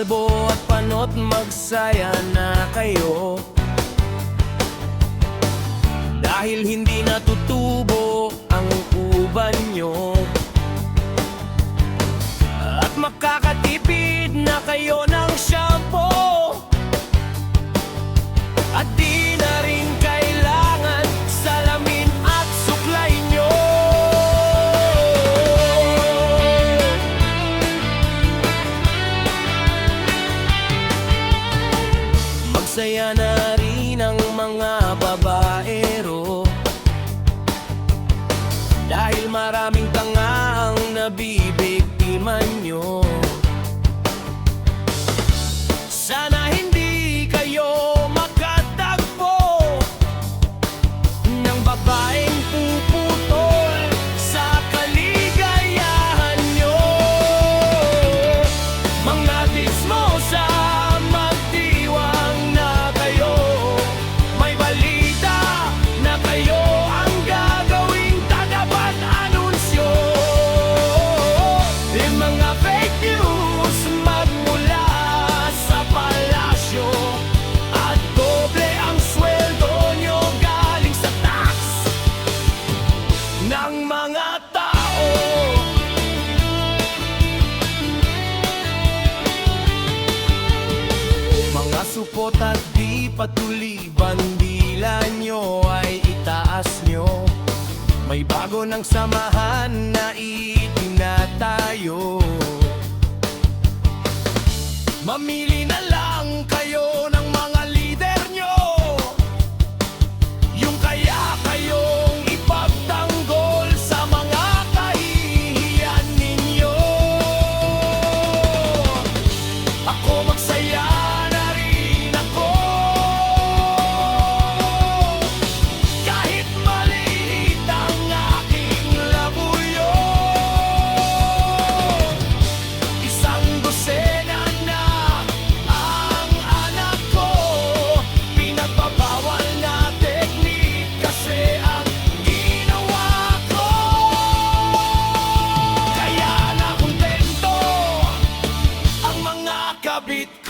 kalbo at panot, magsaya na kayo. Dahil hindi natutubo ang uban nyo, at makakatipid na kayo ng shampoo, at di na rin kailangan salamin at suklay nyo. Magsaya na rin ang mga babaero, dahil maraming tanga ang nabibiktiman nyo. Sana hindi kayo makatagpo ng babaeng puputol sa kaligayahan nyo. Mga tismosa, magdiwang na kayo. May balita na kayo ang gagawing tatapat anunsyo. Yung mga fake news magmula sa palasyo, at doble ang sweldo nyo galing sa tax ng mga tao. Mga supot at di patuli, bandila nyo ay itaas nyo. May bago ng samahan na itinatayo. Mamili na lang kayo ng mga lider nyo, yung kaya kayong ipagtanggol sa mga kahihiyan ninyo. Ako magsaya na rin ako, kahit maliit ang aking labuyo. Isang dosena na ang anak ko, pinagbabawal na teknik kasi ang ginawa ko. Kaya na kontento ang mga kabit ko.